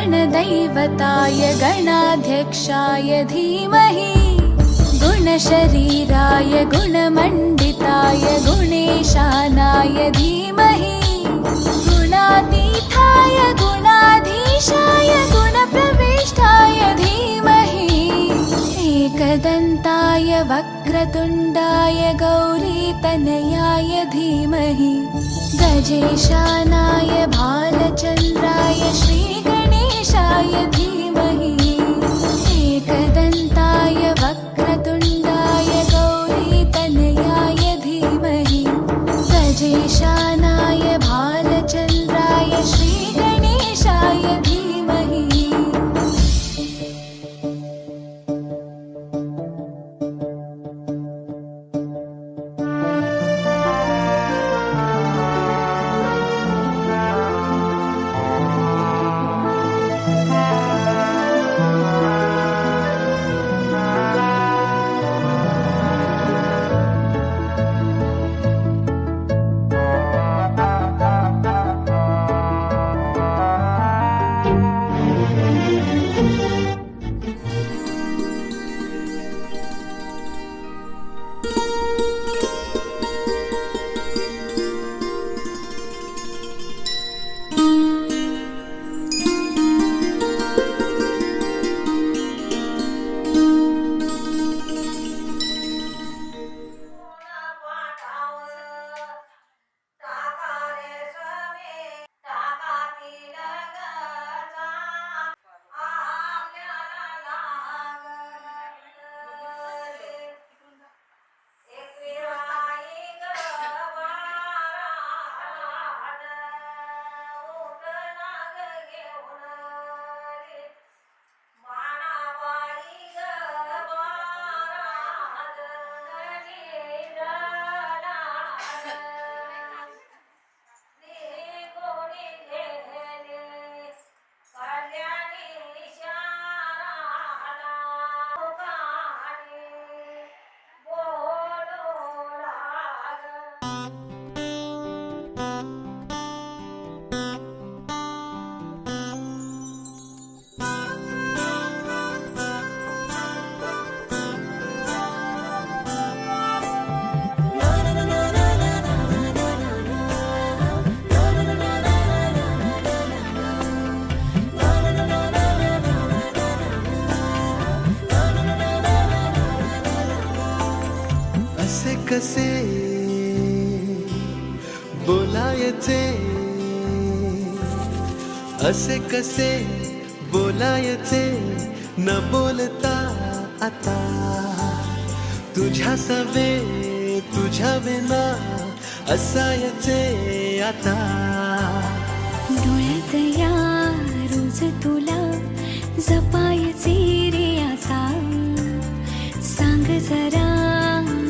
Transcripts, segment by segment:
गणदैवताय गणाध्यक्षाय धीमहि गुणशरीराय गुणमण्डिताय गुणेशानाय धीमहि गुणातीताय गुणाधीशाय गुणप्रविष्टाय धीमहि एकदन्ताय वक्रतुण्डाय गौरीतनयाय धीमहि गजेशानाय भालचन्द्राय श्रीगणेशाय धीमहि एकदन्ताय वक्रतुण्डाय गौरीतनयाय धीमहि गजेशानाय भालचन्द्राय श्रीगणेशाय धीमहि। कसे बोलायचे असे कसे बोलायचे न बोलता आता तुझ्या सवे तुझ्या विना असायचे आता डोळ्यात या रोज तुला जपायचे रे आता सांग जरा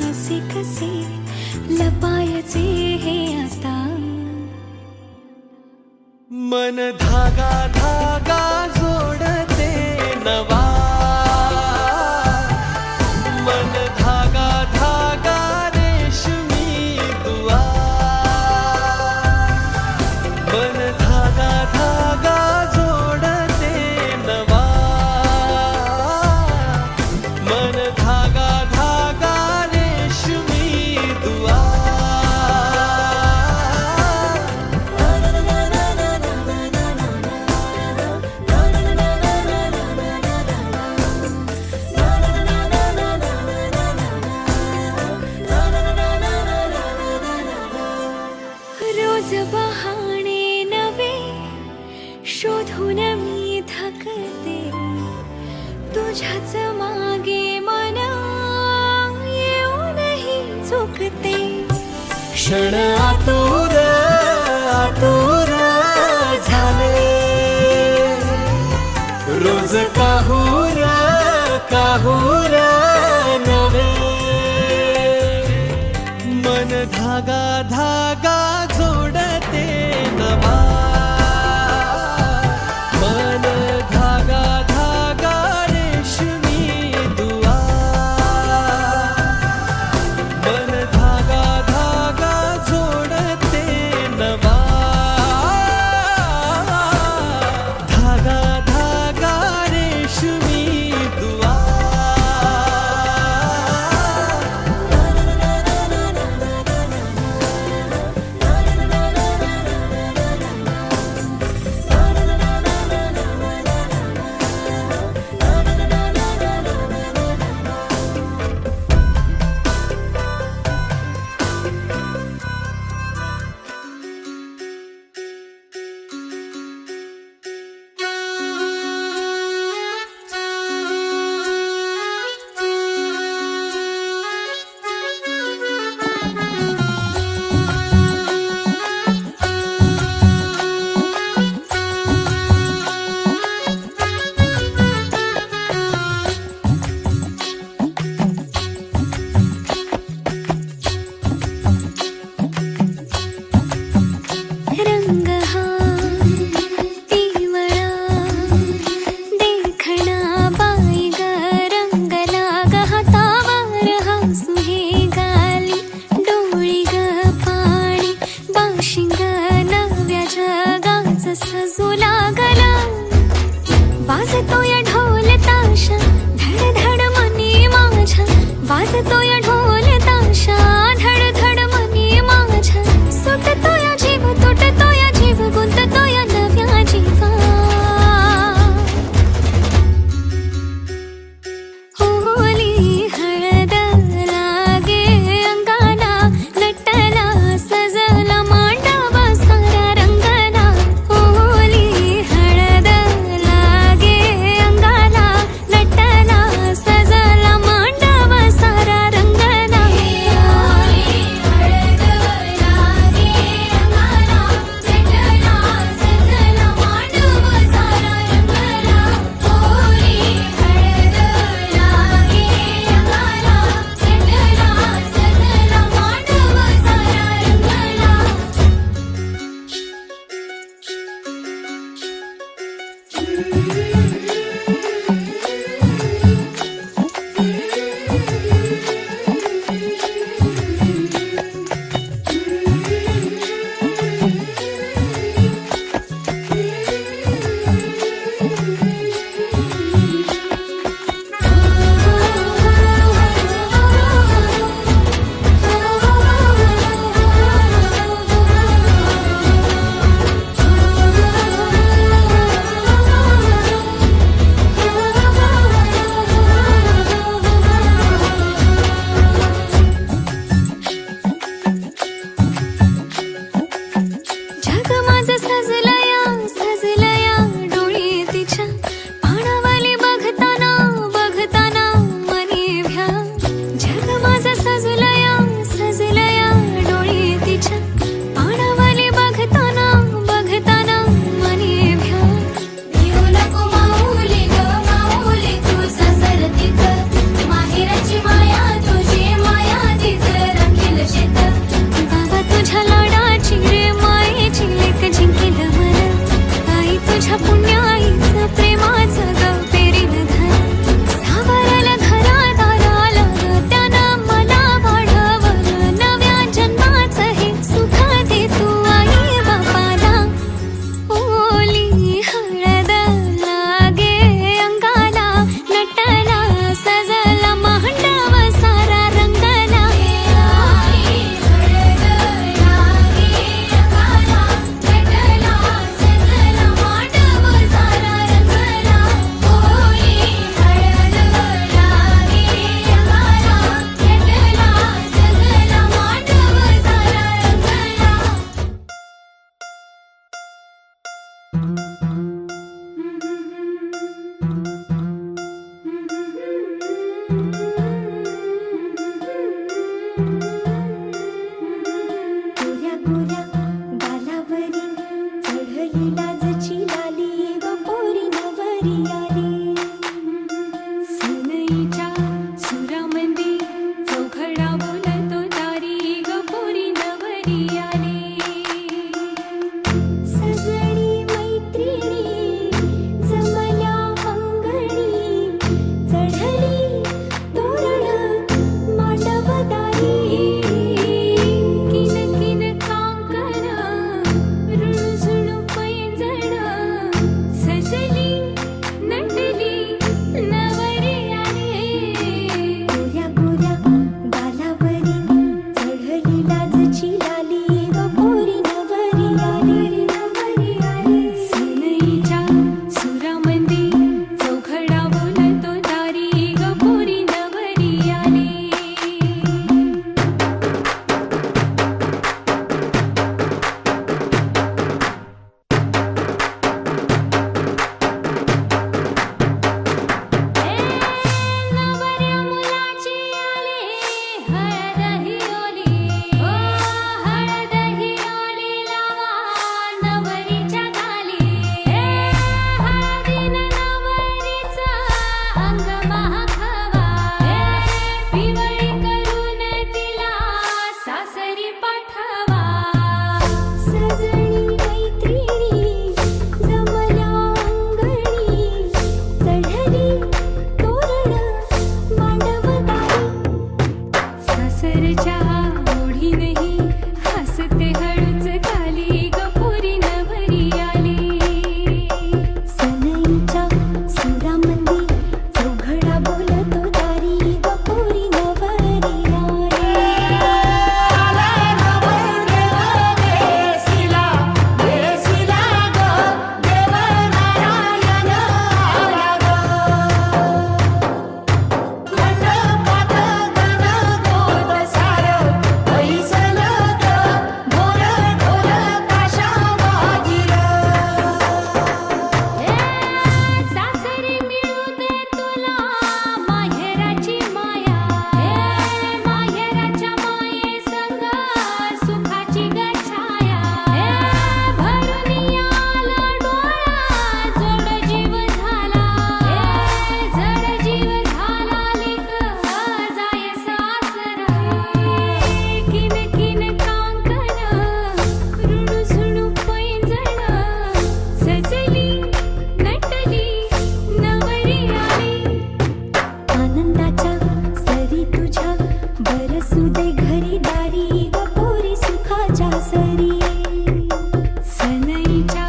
असे कसे लपायचे हे आता मन धागा धागा जोडते नवा मन धागा धागा रेशमी दुआ मन धागा धागा जोडते नवा मन धागा धागा रेशमी दुआ रोज बहाणे नवे शोधून मी थकते तुझ्याच मागे मन येऊनही चुकते क्षण आतुर आतुर झाले रोज काहूर काहूर नवे मन धागा धागा जोडते नवा मन धागा धागा रेशमी दुआ मन धागा धागा जोडते चौघडा बोलतो दारी ग पोरी नवरी आली सजणी मैत्रिणी जमल्या अंगणी चढली तोरण मांडवदारी किन किन कांकण रुणझुण पैंजण सजली नटली नवरी आली गोऱ्या गोऱ्या गालावरी चढली लाजची लाली ग पोरी नवरी आली नवरी आली सनईच्या सुरामंदी चौघडा बोलतो दारी ग पोरी नवरी आली नवऱ्या मुलाची आली हळद ही ओली हो हळद ही ओली लावा नवरीच्या गाली हळदीनं नवरीचं अंग महाखावा पिवळी करून तिला सासरी पाठवा सजणी मैत्रिणी जमल्या अंगणी चढली तोरण मांडवदारी सासरच्या ओढीनही हसते हळूच खाली ग पोरी नवरी आली सनईच्या सुरामंदी चौघडा बोलतो दारी ग पोरी नवरी सासरी मिळू दे तुला माहेराची माया माहेराच्या माये संग सुखाची गछाया भरून आला डोळा जोड जीव झाला जड जीव झाला लिक जाय सासरा किन किन कांकण रुणझुण पैंजण सजली नटली नवरी आली आनंदाच्या सरी तुझ्या बरसू दे घरी दारी ग पोरी सुखाच्या सरी सनईच्या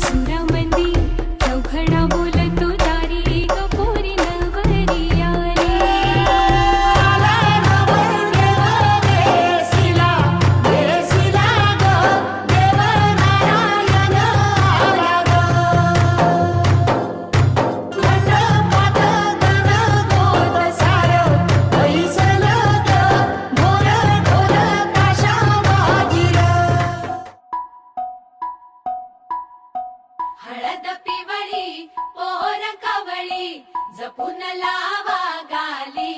सुरामंदी चौघडा बोलतो दारी ग पोरी नवरी आली हळद पिवळी पोर कवळी जपून लावा गाली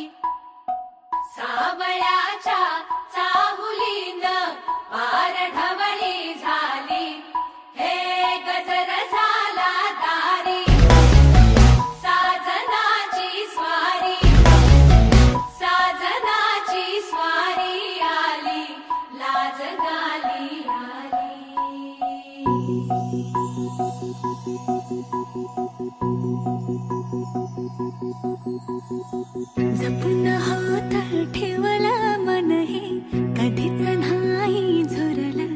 सावळ्याच्या चाहुलीन पार ढवळी झाली हे गजर झाला दारी साजनाची स्वारी आली लाज गाली आली जपून हात ठेवला मन हे कधीच नाही झुरलं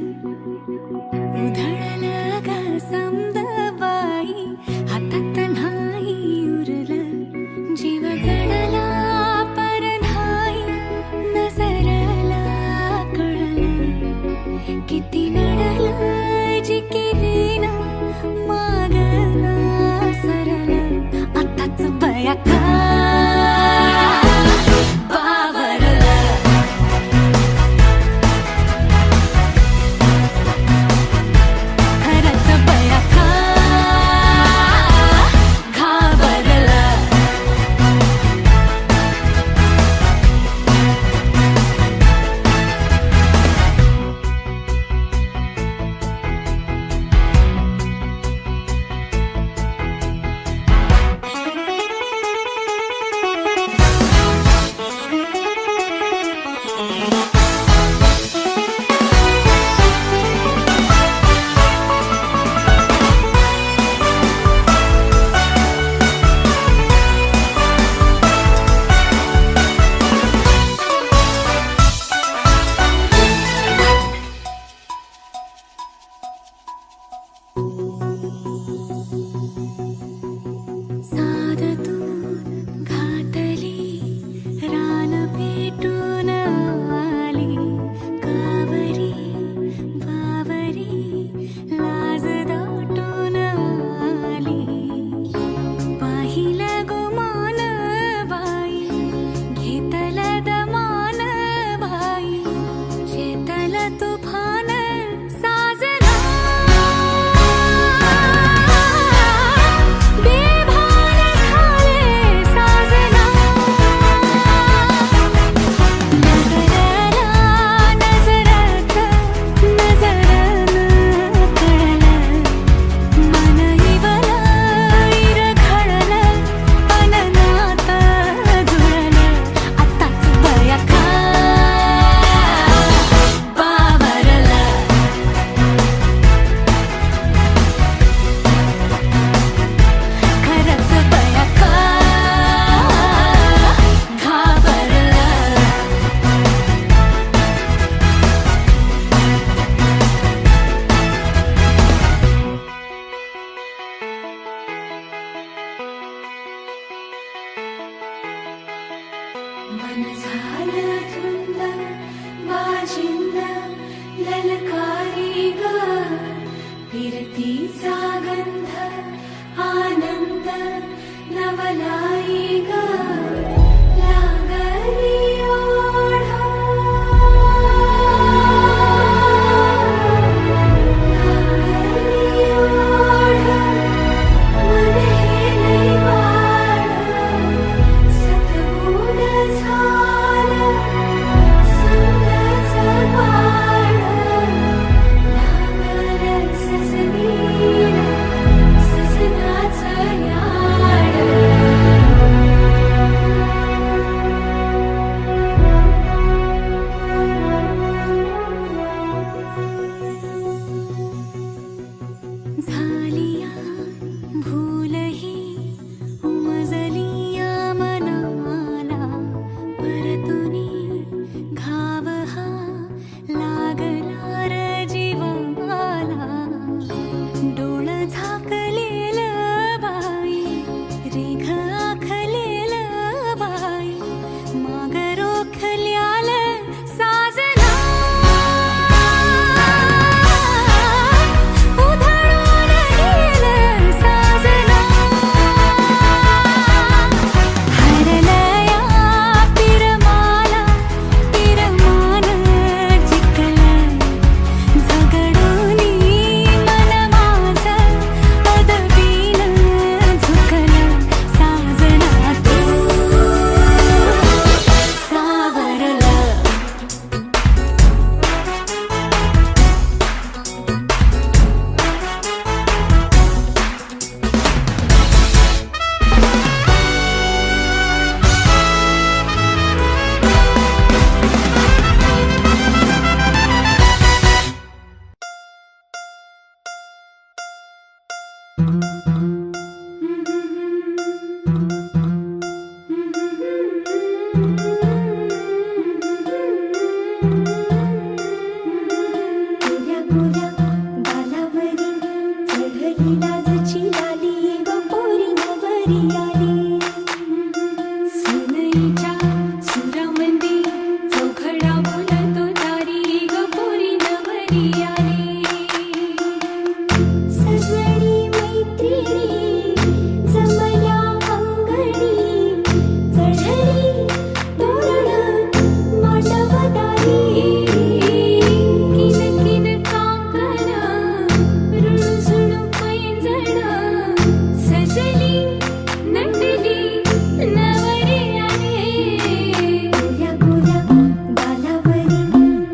चिन्ह ललकारी ग फिरतीचा गंध आनंद नवलाई ग लागली ओढा लागली ओढा मन हे लई वाढ सतबूड झालं संगच पाड लागलं ससनीला ससनाचं याड झालिया भूलही उमजलिया मनाला परतुनी घाव हा लागला र जीवाला डोळ झाकलेल बाई रेघ आखलेल बाई माग रोखल्याल साजना उधळून गेलं साजना हरलया पिरमाला पिरमान जिंकलं झगडूनी मन माझं पदवीनं झुकलं साजना तू सावरलं गोऱ्या गोऱ्या गालावरी चढली लाजची लाली ग पोरी नवरी आली सनईच्या सुरामंदी चौघडा बोलतो दारी ग पोरी नवरी आली सजणी मैत्रिणी जमल्या अंगणी चढली तोरण मांडवदारी किन किन काकण रुणझुण पैंजण सजली नटली नवरी आली गोऱ्या गोऱ्या गालावरी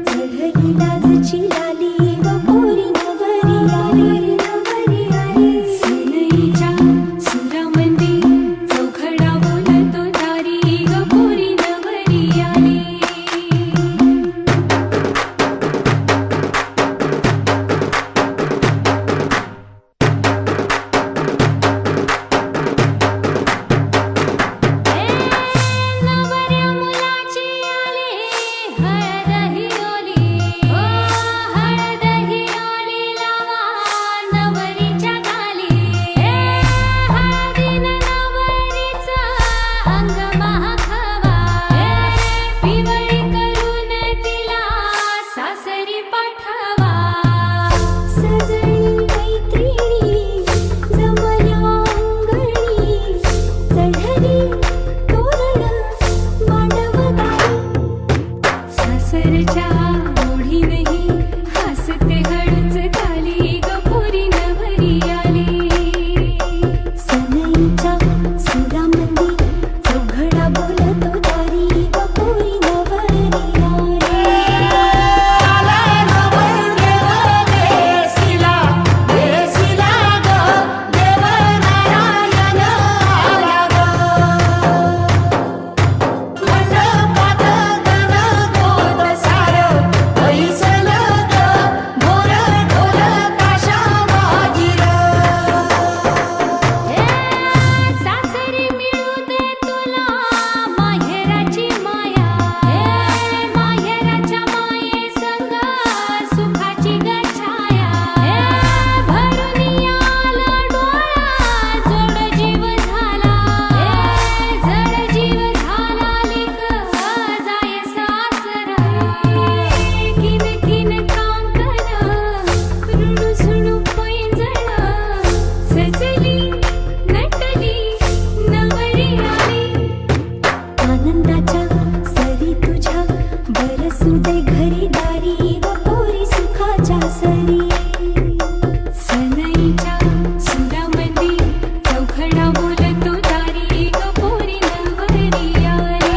चढली लाजची लाली ग पोरी नवरी आली नवरी आली सनईच्या सुरामंदी चौघडा बोलतो दारी ग पोरी नवरी आली नवऱ्या मुलाची आली हळदही ओली ओ हळदही ओली लावा नवरीच्या गाली हळदीनं नवरीचं अंग महाखावा पिवळी करून तिला सासरी पाठवा सजणी मैत्रिणी जमल्या अंगणी चढली तोरण मांडवदारी सासरच्या ओढीनही हसते हळूच खाली ग पोरी नवरी आली सनईच्या सुरामंदी चौघडा बोलतो दारी ग पोरी नवरी आली असू दे घरी दारी व पोरी सुखाच्या सरी. सनईच्या सुरामध्ये चौघडा बोलतो दारी ग पोरी नवरी आली.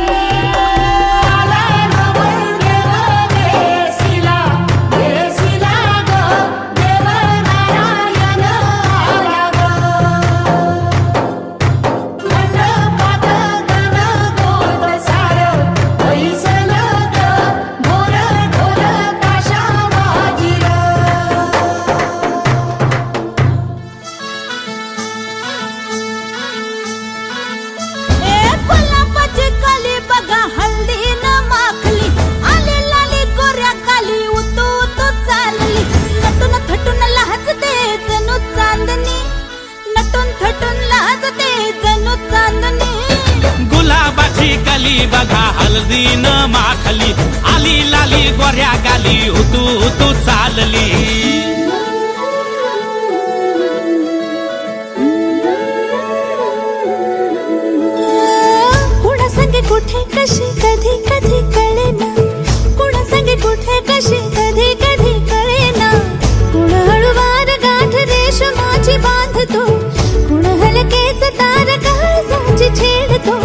गुलाबाची कली बघा हल्दी न माखली आली लाली गोऱ्या काली उतू उतू चालली. नटून थटून लाजते जणू चांदणी, नटून थटून लाजते जणू चांदणी. गुलाबाची कली बघा हळदी न माखली आली लाली गोऱ्या गाली उतू उतू चालली. कुणा संगे कुठे कशी कधी कधी कळेना, कुणा संगे कुठे कशी कधी कधी कळेना. कुण हळूवार गाठ रेशमाची बांधतो, कुण हलकेच तार काळजाची छेडतो.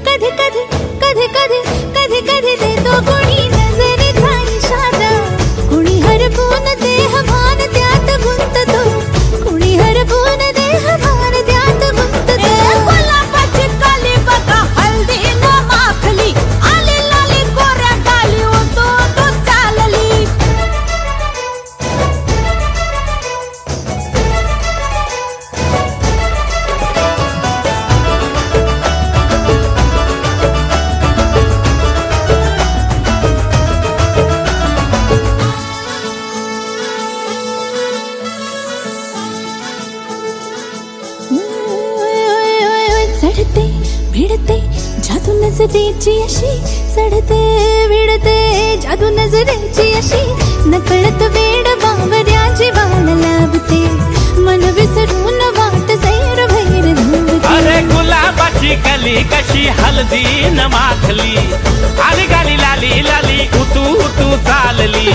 कधी कधी कधी कधी कधी कधी देतो कुणी नजरेचा इशारा, कुणी हरपून देह भान त्यात गुंततो, कुणी हरपून देह भान त्यात गुंततो. गुलाबाची काली बघा हल्दी न माखली आली लाली गोऱ्या गाली उतू उतू चालली. चढते भिडते जादू नजरेची अशी, चढते भिडते जादू नजरेची अशी. नकळत वेड बावऱ्याची वाल लावते, मन विसरून वाट सैर भैर धावते. अरे गुलाबाची कली कशी हळदी न माखली आली गाली लाली लाली उतू उतू चालली.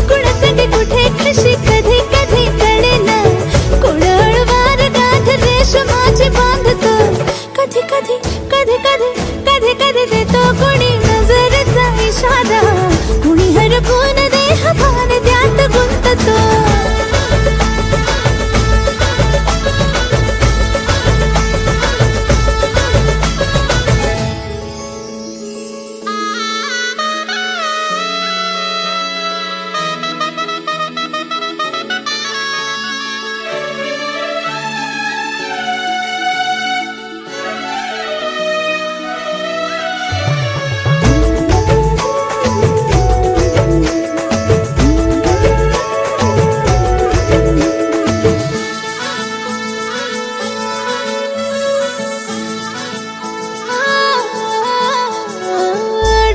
कुणा संगे कुठे कशी कधी कधी कळेना, कुण हळूवार गाठ रेशमाची बांधतो. कधी कधी कधी कधी कधी कधी देतो कुणी नजरेचा इशारा, कुणी हरपून देह भान त्यात गुंततो.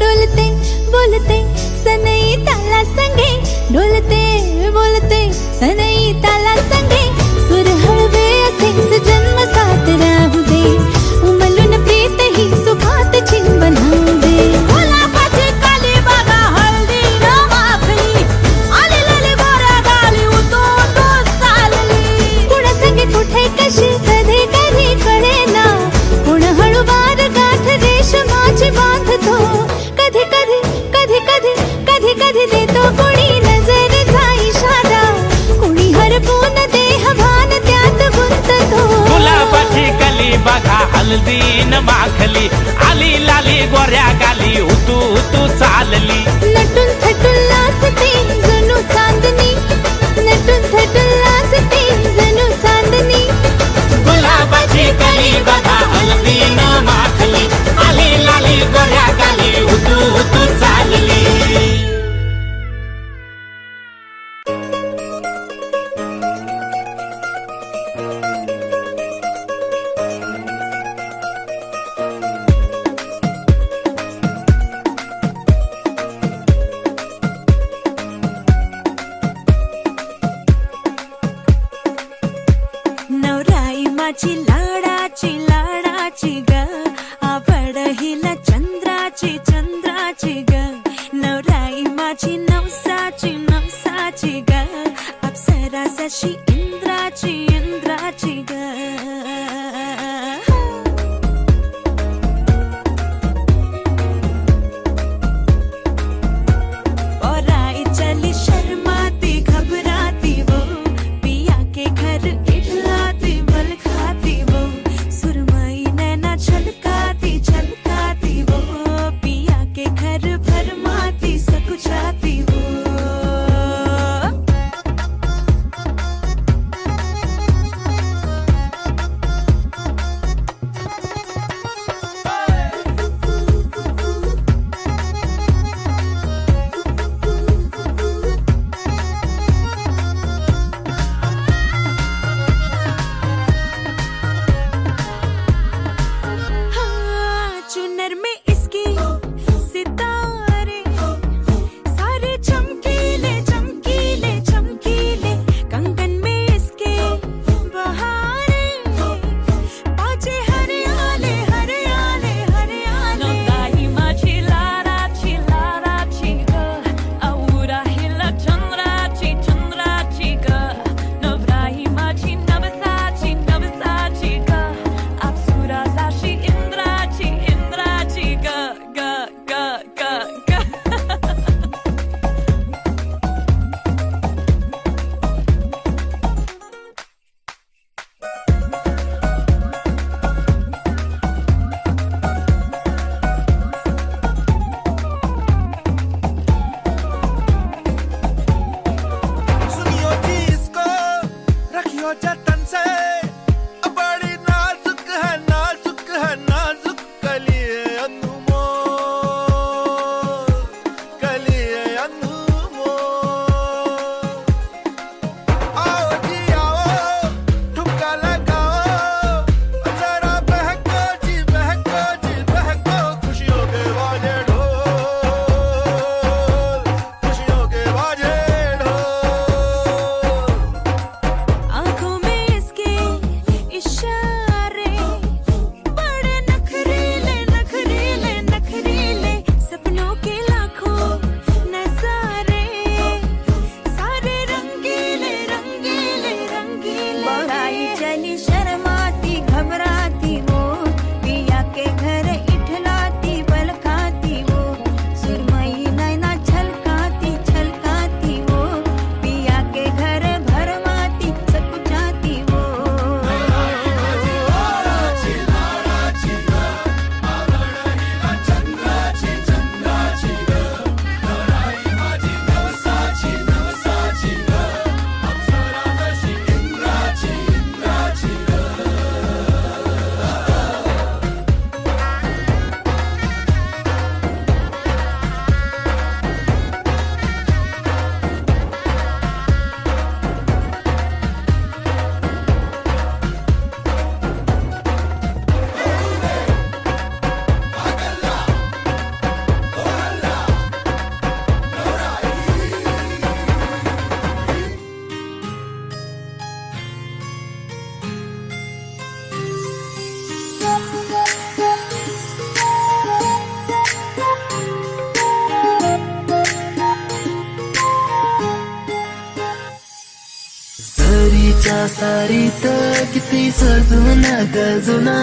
डोलते बोलते सनई ताला संगे, डोलते बोलते सनई ताला संगे. सुर हळवे असेच जन्म साथ राहू दे, उमलून प्रीत ही सुखात चिंबन होऊ दे. गुलाबाची काली बघा हळदी न माखली आली लाली गोऱ्या गाली उतू उतू चालली. कुणा संगे कुठे कशी कधी कधी कळेना, कुण हळूवार गाठ रेशमाची बांधतो. कधी कधी कधी कधी कधी कधी देतो कुणी नजरेचा इशारा, कुणी हरपून देह भान त्यात गुंततो. गुलाबाची कली बघा हळदी न माखली आली लाली गोऱ्या गाली उतू उतू चालली. नटून थटून लाजते जणू चांदणी, नटून थटून लाजते जणू चांदणी. गुलाबाची कली बघा हळदी न माखली आली लाली गोऱ्या गाली उतू उतू चालली. माझी लाडाची लाडाची ग, आवड हिला चंद्राची चंद्राची ग. नवराई माझी नवसाची नवसाची ग अप्सरा जशी इंद्राची इंद्राची ग सरीच्या सारीत किती सजून गजुना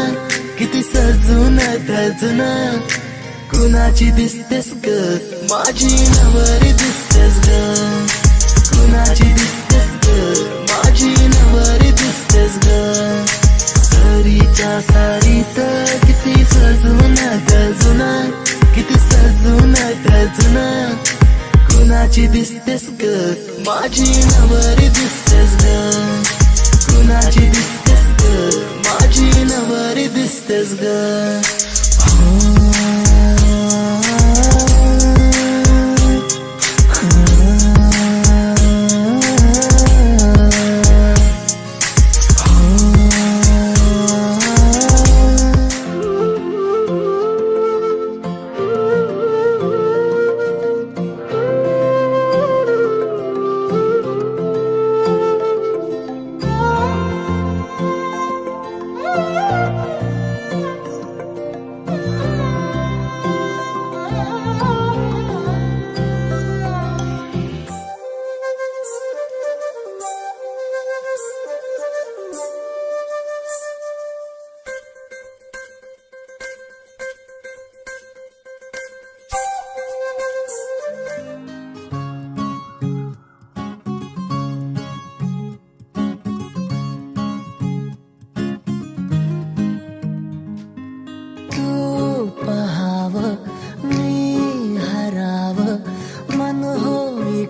किती सजून गजुना कुणाची दिसतेस ग माझी नवरी दिसतेस ग कुणाची दिसतेस ग माझी नवरी दिसतेस ग सरीच्या सारीत किती सजून गजुना किती सजून गजुना कुणाची दिसतेस ग माझी नवरी दिसतेस ग कुणाची दिसतेस ग माझी नवरी दिसतेस ग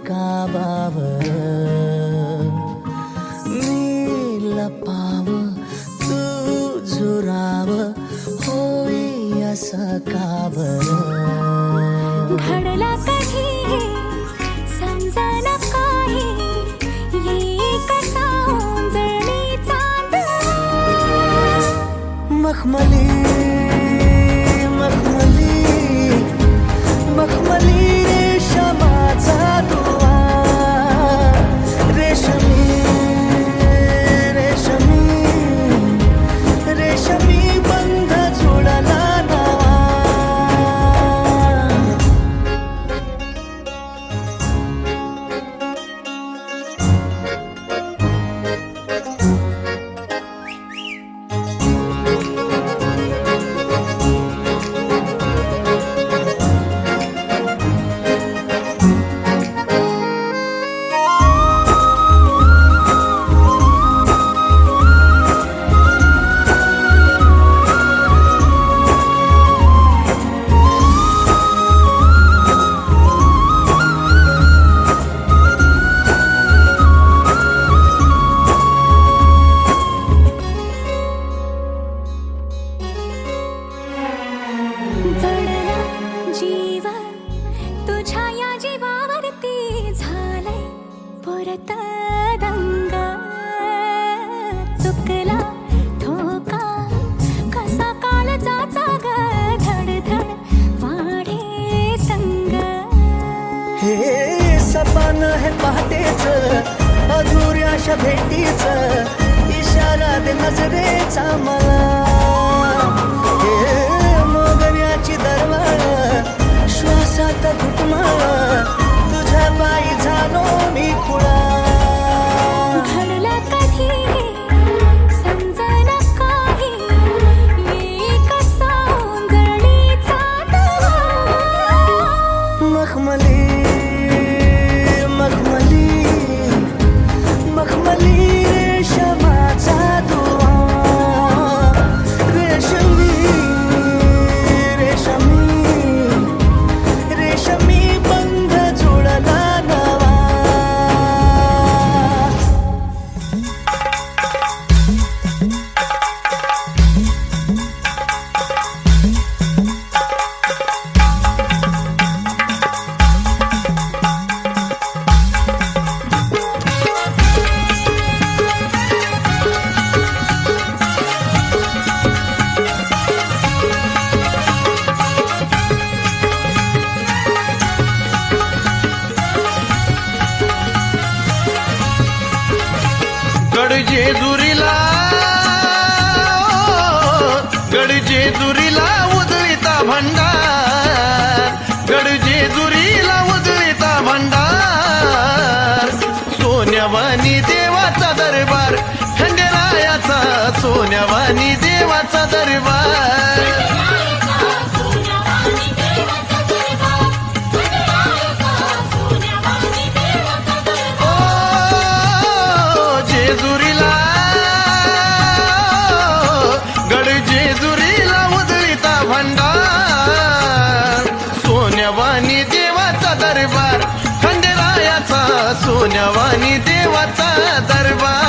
काबावर मी लपाव तू झुराव होई असं का बरं घडला कधी समजना काही ये कसा ओंजळी चांद मखमली मखमली मखमली रेशमाचा दुवा रेशमी रेशमी रेशमी बंध जुळला नवा जडला जीव तुझ्या या जीवावरती झालंय परत दंग चुकला ठोका कसा कालचाचा ग धडधड वाढे संग हे सपान है पहाटेच अधुऱ्याशा भेटीच इशारा दे नजरेचा मला हे मोगऱ्याची दरवाळ श्वासात घुटमाळ तुझ्या पायी झालो मी खुळा घडला कधी समजना काही ये कसा ओंजळी चांद मखमली मखमली मखमली रेशमाचा दुवा रेशमी रेशमी रेशमी बंध जुळला नवा गडजेजुरीला उजळीता भंडार गडजेजुरीला उजळीता भंडार सोन्यावानी देवाचा दरबार खंडेरायाचा सोन्यावानी देवाचा दरबार जेजुरीला गडजेजुरीला उजळीता भंडार सोन्यावानी देवाचा दरबार खंडेरायाचा सोन्यावानी देवाचा दरबार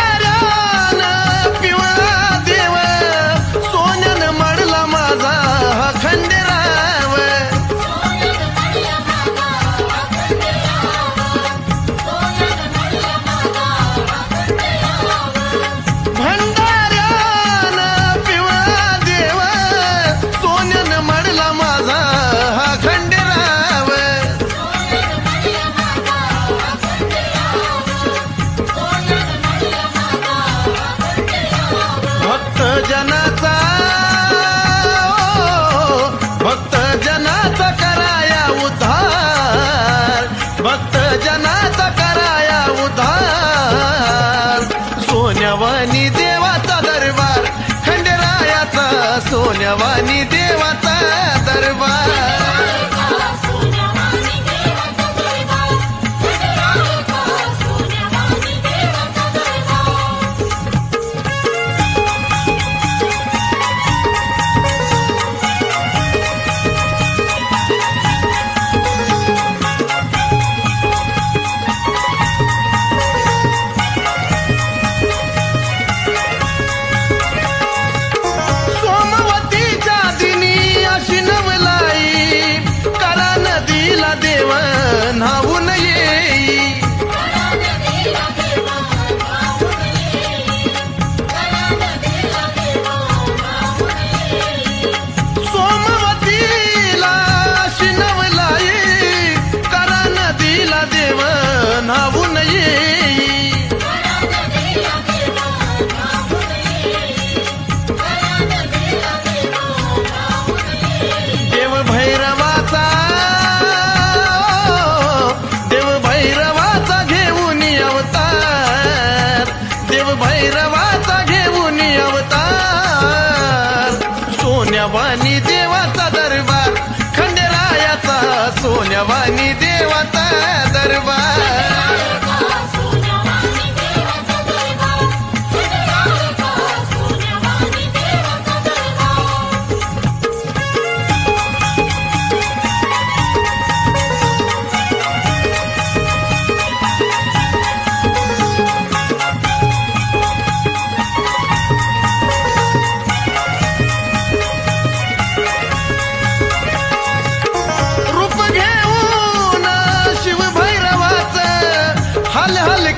भंडाऱ्यानं पिवळा देव सोन्यानं मडला माझा हा खंडेराव भंडाऱ्यानं पिवळा देव सोन्यानं मडला माझा हा खंडेराव भक्त जनाचा कराया उद्धार भक्त जनाचा कराया उद्धार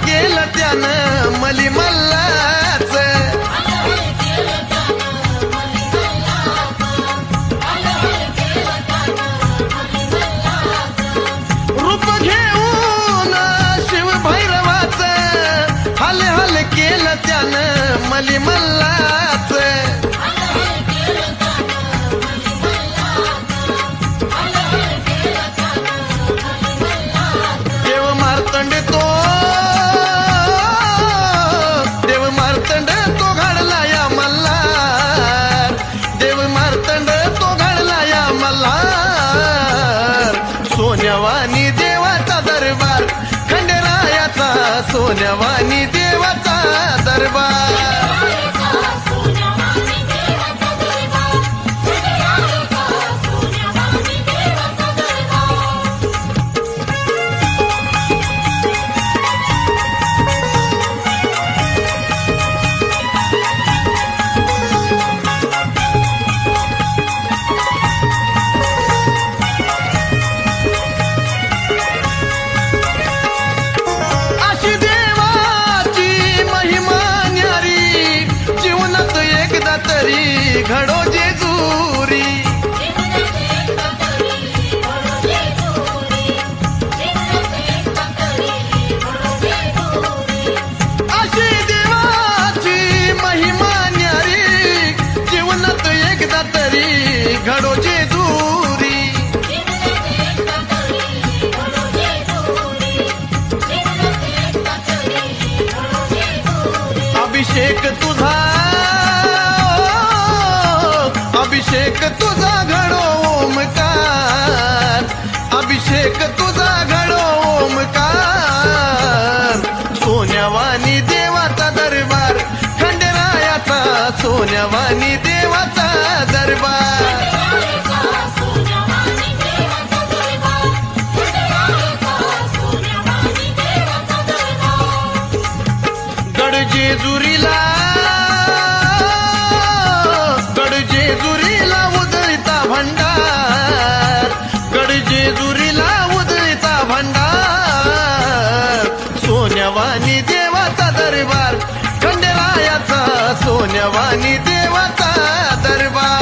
केलं त्यानं मलिमल्लाच रूप घेऊन शिव भैरवाच हल हल केलं त्यानं मलिमल्लाच देव मार्तंड तो घडला या मल्हार देव मार्तंड तो घडला या मल्हार सोन्यावानी देवाचा दरबार खंडेरायाचा सोन्यावानी देवाचा दरबार अशी देवाची महिमा न्यारी जीवनात एकदा तरी घडो जेजुरी अशी देवाची महिमा न्यारी जीवनात एकदा तरी घडो जेजुरी अभिषेक तुझा घडो ओमकार अभिषेक तुझा घडो ओमकार सोन्यावानी देवाचा दरबार खंडेरायाचा सोन्यावानी देवाचा दरबार गडजेजुरीला उदळीता भंडार गडजेजुरीला उदळीता भंडार सोन्यावानी देवाचा दरबार खंडेरायाचा सोन्यावानी देवाचा दरबार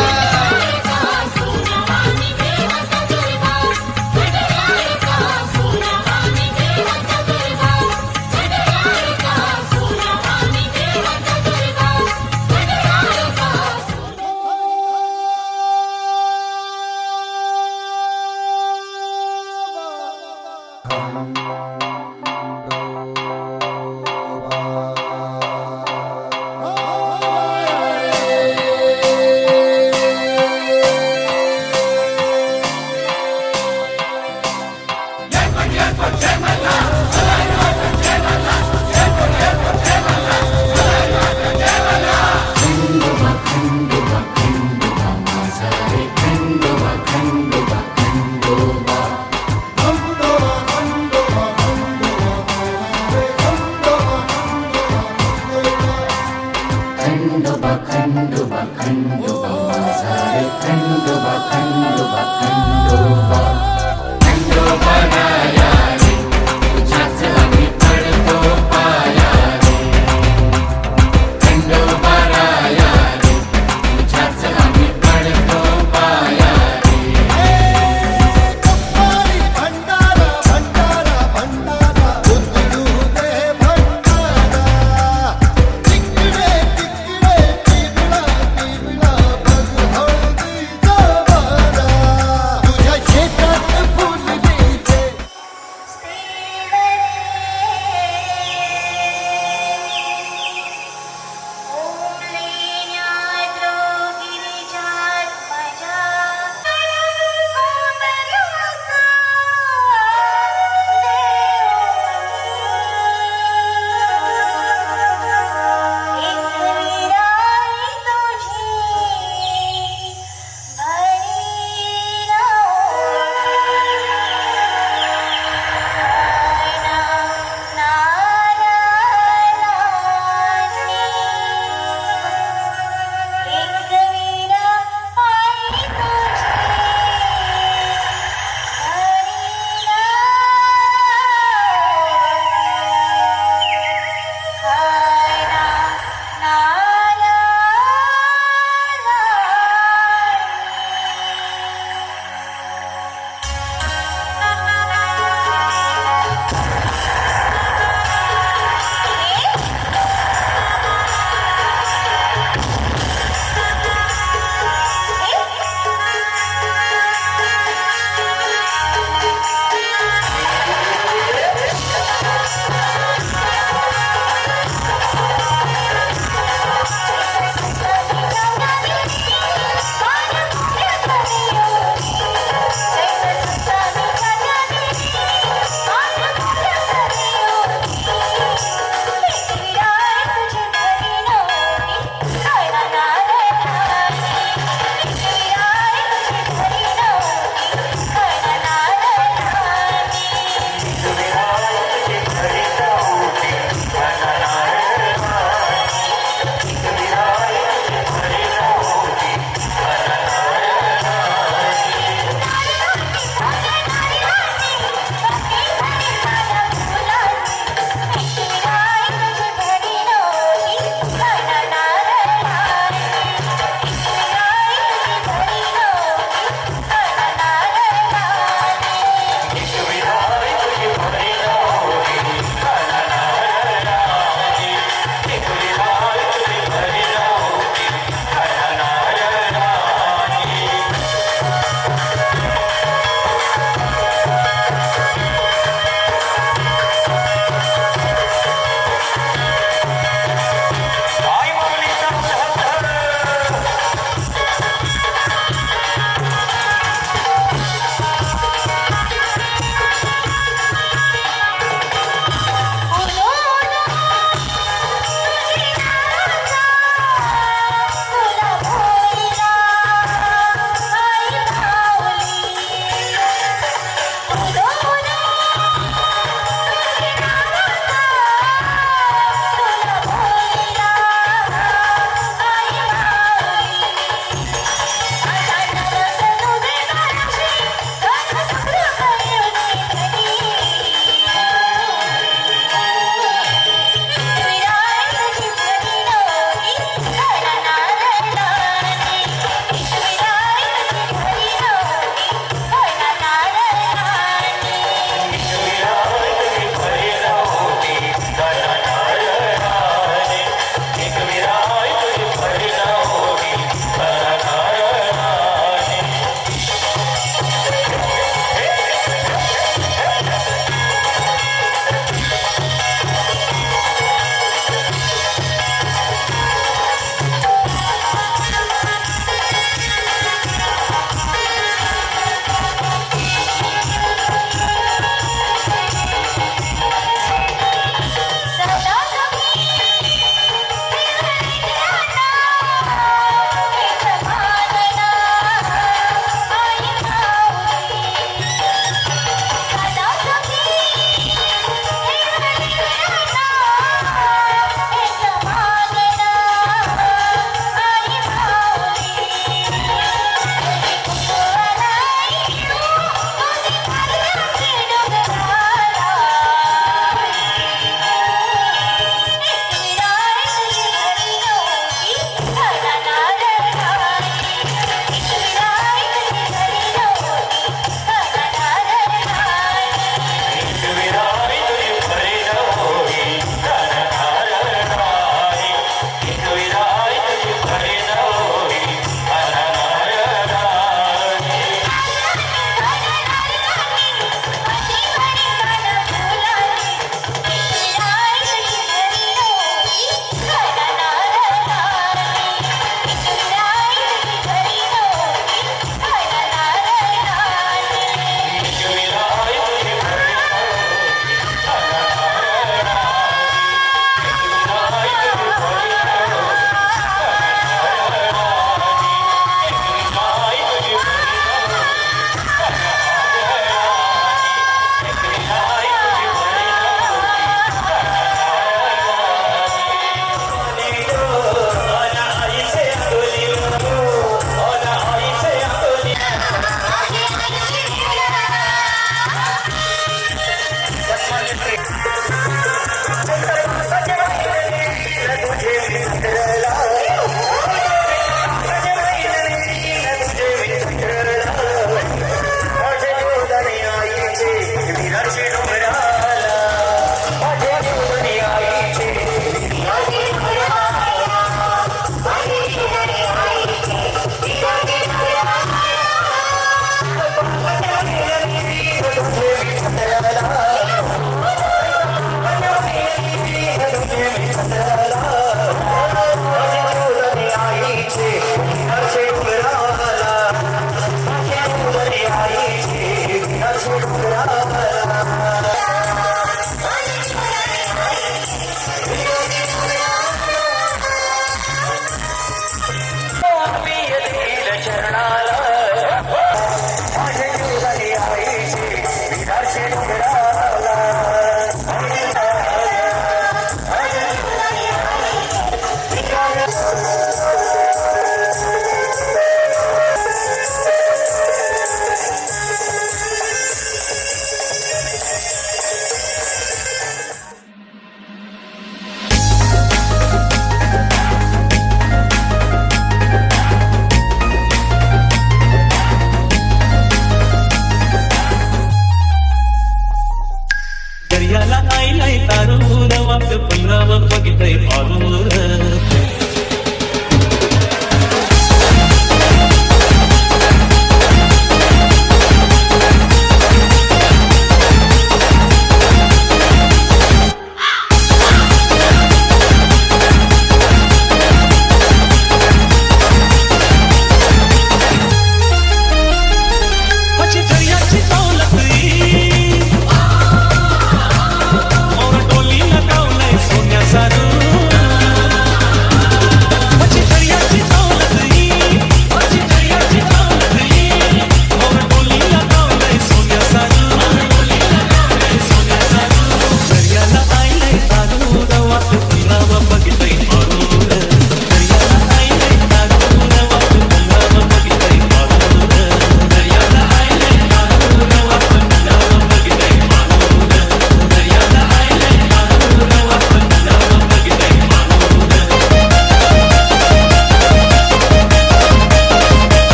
बघितय पारूर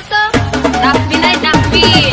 करतो दाखवी नाही दाखवी.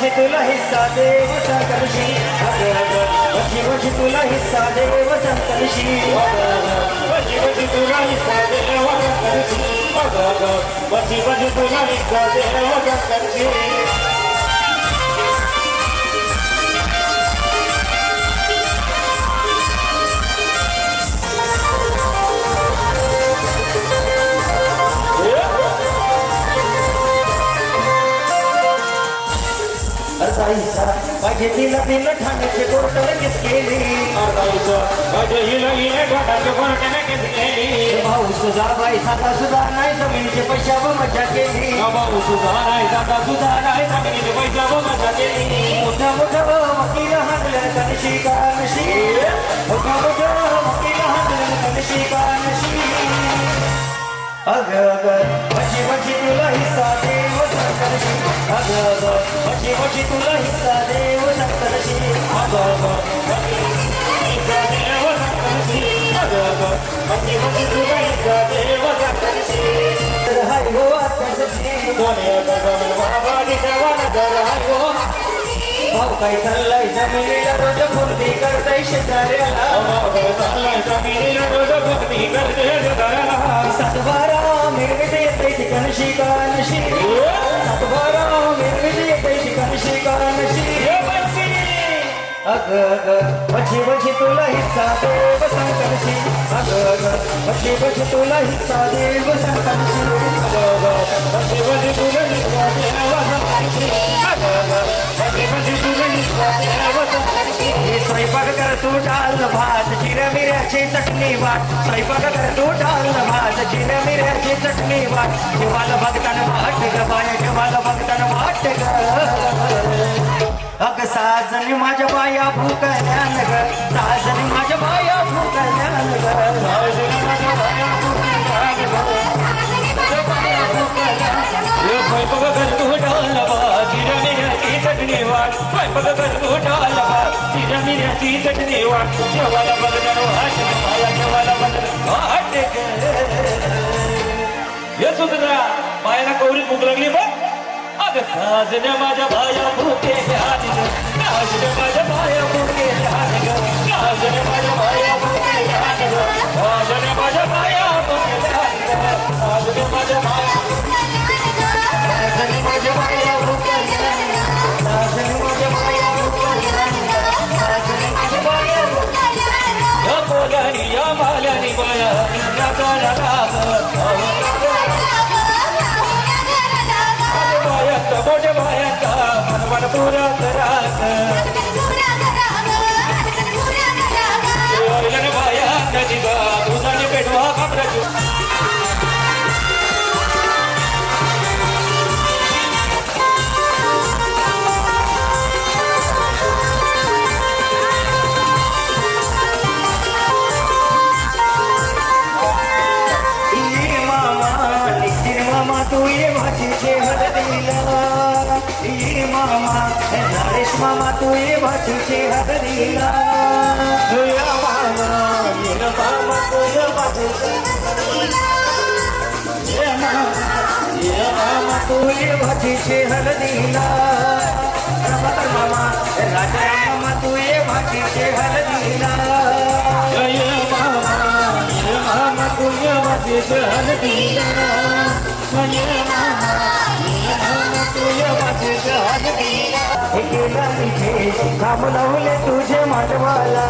वंशी तुला हिस्सा देव संकर्षी वंशी तुला हिस्सा देव संकर्षी तुला हिस्सा देव तुला हिस्सा देव माझे तिला तिला ठाण्याचे कोर्ट लगेच केली भाऊ सुद्धा बाई साधा सुद्धा नाही जमिनीचे पैशावर मजा केली भाऊ सुद्धा नाही जाता सुद्धा नाही जमिनीचे पैशावर मजा केली मोठा मोठा वकील हाणलं कनशी कानशी मोठा मोठा वकील हाणलं कनशी कानशी अग अग वशी वशी तुला हिस्सा देव संकर्षी अग अग वशी वशी तुला हिस्सा देव संकर्षी अग अग हिस्सा देव संकर्षी तुला हिस्सा देव संकर्षी हाय हो आत्याशी भाऊ काय चाललंय जमिनीला रोज पूर्ती करताय शेजाऱ्याला सातबारा मिरविते येते ठिकाणशी कानशी सातबारा मिरविते येते ठिकाणशी कानशी अग अग वशी वशी तुला हिस्सा देव संकर्षी अग अग वशी वशी तुला हिस्सा देव संकर्षी अग अग वशी वशी तुला हिस्सा देव संकर्षी अग अग वशी वशी तुला हिस्सा देव संकर्षी स्वयंपाक कर तू डाल भात जिऱ्या मिऱ्याची चटणी वाट स्वयंपाक कर तू डाल भात जिऱ्या मिऱ्याची चटणी वाट देवाला बघताना वाट ग बाया देवाला बघताना वाट ग अग साजनी माझ्या बाया भूकल्यान ग साजनी माझ्या बाया भूकल्यान ग साजनी माझ्या बाया भूकल्यान स्वयंपाक कर तू डाल भात जिऱ्या मिऱ्याची चटणी वाट स्वयंपाक कर तू डाल भात जिऱ्या मिऱ्याची चटणी वाट देवाला बघताना वाट मला देवाला बघताना वाट हे सुधरा पायाला कवरी भूक लागली बघ अगं साजण्या माझ्या बाया भूके साजण्या माझ्या बाया भूके साजण्या माझ्या बाया भूके साजण्या माझ्या बाया भूके साजण्या माझ्या बाया साजनी माझ्या बाया भूकल्यान साजनी माझ्या बाया भूकल्यान साजनी माझ्या बाया भूकल्यान या बोलानी या माल्यानी बाया या गाला मोठ्या बायांचा मनवन पुरा कराक बाया नदीगा दुधाने पेटवा कापराची मामा तू ये भाजीचे हळदीला ये मामा नरेश मामा तू ये भाजीचे हळदीला या मामा ये मामा तू ये भाजीचे ये मामा तू ये भाजीचे हळदीला प्रभाकर मामा राजा मामा तू ये भाजीचे हळदीला मामा तू ये भाजीचे हळदीला काम लावले तुझे मानवाला